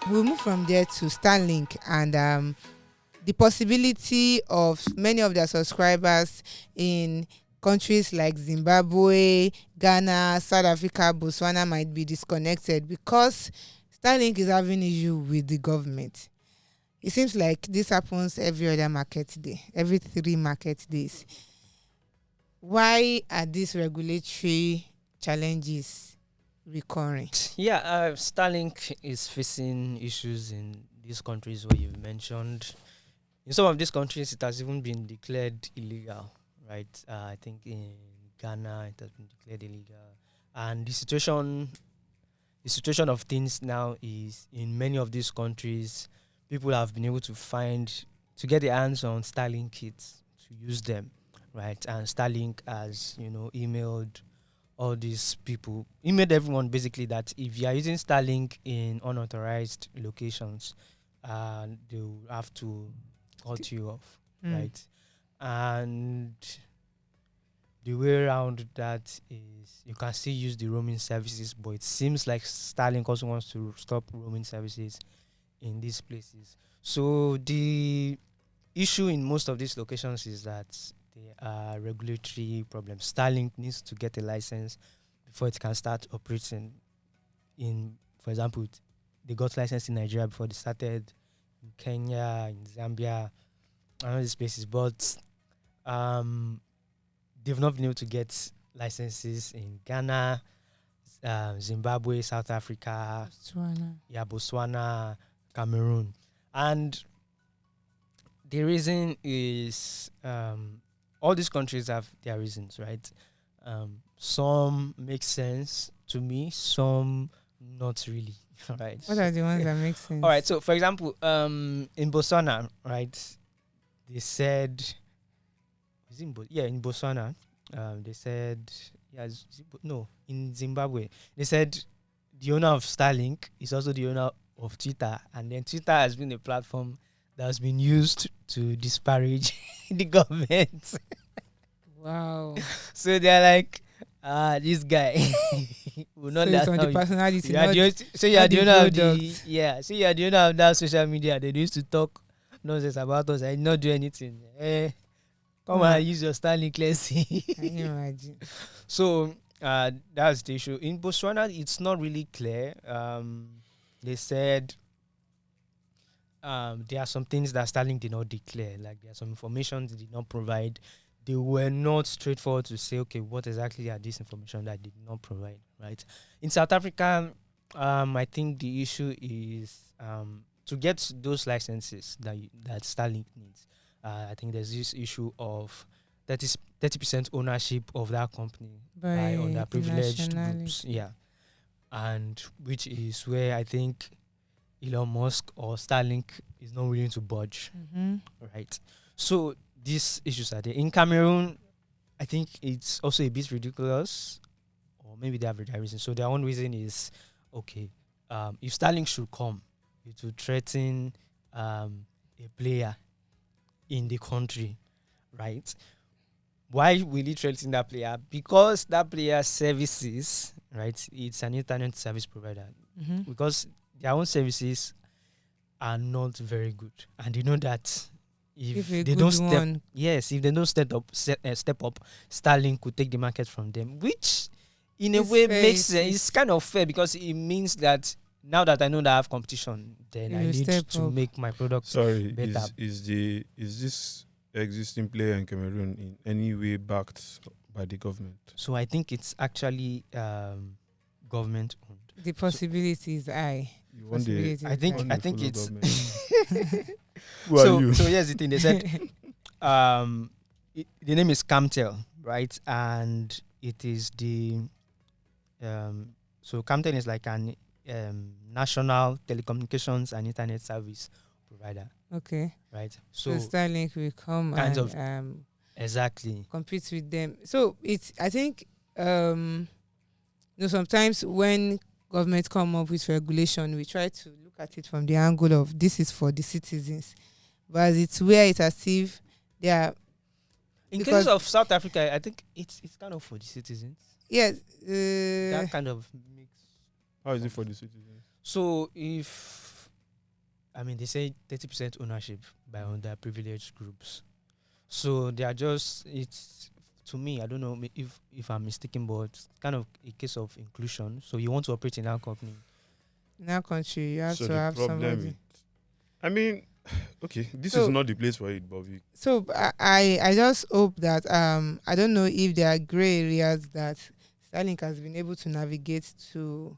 we'll move from there to Starlink and the possibility of many of their subscribers in countries like Zimbabwe, Ghana, South Africa, Botswana might be disconnected because Starlink is having issue with the government. It seems like this happens every other market day, every 3 market days. Why are these regulatory challenges recurring? Yeah, Starlink is facing issues in these countries where you've mentioned. In some of these countries, it has even been declared illegal, right? I think in Ghana, it has been declared illegal. And the situation of things now is in many of these countries, people have been able to get their hands on Starlink kits to use them, right? And Starlink has, emailed all these people, emailed everyone basically that if you are using Starlink in unauthorized locations, they'll have to cut you off, right? And the way around that is you can still use the roaming services, but it seems like Starlink also wants to stop roaming services in these places. So the issue in most of these locations is that there are regulatory problems. Starlink needs to get a license before it can start operating. For example, they got licensed in Nigeria before they started, in Kenya, in Zambia, and all these places. But they've not been able to get licenses in Ghana, Zimbabwe, South Africa, Botswana, Cameroon. And the reason is all these countries have their reasons, right? Some make sense to me, some not really, right? What are the ones that make sense? All right, so for example, in Botswana, right, they said, in Botswana, they said, in Zimbabwe, they said the owner of Starlink is also the owner of Twitter, and then Twitter has been a platform that has been used to disparage the government. Wow. So they're like, this guy will not so it's on the personality. You are the owner of that social media. They used to talk nonsense about us. I did not do anything. Come and use your Starlink, let's see. Can you imagine? So that's the issue. In Botswana, it's not really clear. They said there are some things that Starlink did not declare. Like there are some information they did not provide. They were not straightforward to say, okay, what exactly are this information that did not provide, right? In South Africa, I think the issue is to get those licenses that Starlink needs. I think there's this issue of 30% ownership of that company by underprivileged groups. Yeah. And which is where I think Elon Musk or Starlink is not willing to budge. Right. So these issues are there. In Cameroon, I think it's also a bit ridiculous, or maybe they have their reason. So their own reason is, okay, if Starlink should come, it will threaten a player in the country, right? Why will it threaten that player? Because that player's services, right, it's an internet service provider. Because their own services are not very good. And you know that if they don't step up, Starlink could take the market from them, which in a way makes sense. It's kind of fair because it means that now that I know that I have competition, then I need to make my product better. Is this existing player in Cameroon in any way backed by the government? So I think it's actually government owned. The possibility is high. I think it's so here's the thing. They said the name is Camtel, right? And it is the so Camtel is like an national telecommunications and internet service provider. Okay. Right. So Starlink will come and exactly compete with them. So I think sometimes when governments come up with regulation, we try to look at it from the angle of this is for the citizens, but it's where it's as if they are. In case of South Africa, I think it's kind of for the citizens. Yes. That kind of mix. How is it for the citizens? So if I mean, they say 30% ownership by underprivileged groups. So they are just, it's, to me, I don't know if I'm mistaken, but it's kind of a case of inclusion. So you want to operate in that company. In our country, you have So to the have problem somebody. is, I mean, okay, this is So not the place for it, Bobby. So I just hope that I don't know if there are gray areas that Starlink has been able to navigate to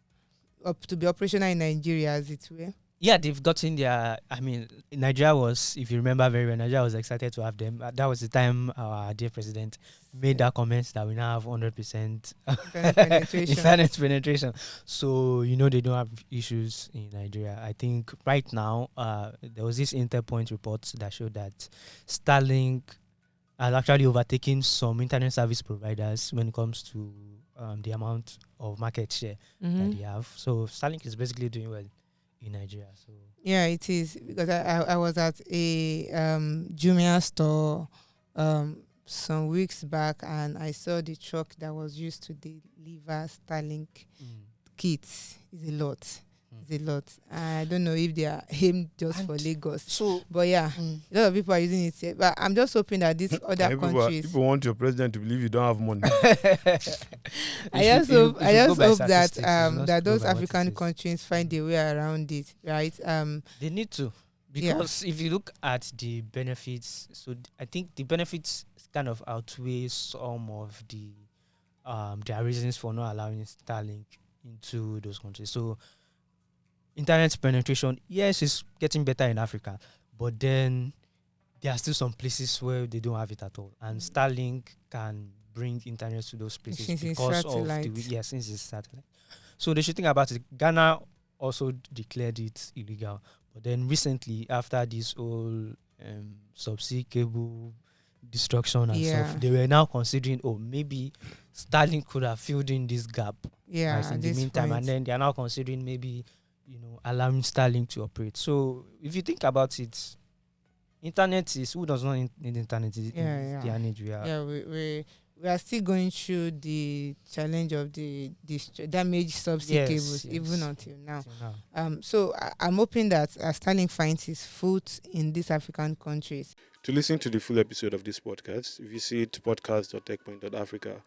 up to be operational in Nigeria as it were. Yeah, they've gotten their. I mean, Nigeria was, if you remember very well, Nigeria was excited to have them. That was the time our dear president made that comment that we now have 100% Internet penetration. internet penetration. So they don't have issues in Nigeria. I think right now, there was this Interpoint report that showed that Starlink has actually overtaken some internet service providers when it comes to the amount of market share that they have. So Starlink is basically doing well in Nigeria. So Yeah, it is because I was at a Jumia store some weeks back and I saw the truck that was used to deliver Starlink kits. It's a lot. It's a lot. I don't know if they are aimed just for Lagos. So, but yeah, a lot of people are using it here. But I'm just hoping that these other countries. People want your president to believe you don't have money. I just hope that that those by what it African is. countries find a way around it, right? They need to, because if you look at the benefits, so I think the benefits kind of outweigh some of the their reasons for not allowing Starlink into those countries. So internet penetration, yes, is getting better in Africa, but then there are still some places where they don't have it at all, and Starlink can bring internet to those places Since it's because of satellite. since it's satellite. So they should think about it. Ghana also declared it illegal, but then recently, after this whole subsea cable destruction and stuff, they were now considering, maybe Starlink could have filled in this gap. Yeah, right, in the meantime, and then they are now considering maybe allowing Starlink to operate. So if you think about it, internet is, who does not need internet in this day and age we are. Yeah, we are still going through the challenge of the damaged subsea cables even until now. So I'm hoping that Starlink finds his foot in these African countries. To listen to the full episode of this podcast, visit podcast.techpoint.africa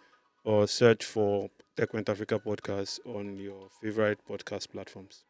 or search for Techpoint Africa Podcast on your favorite podcast platforms.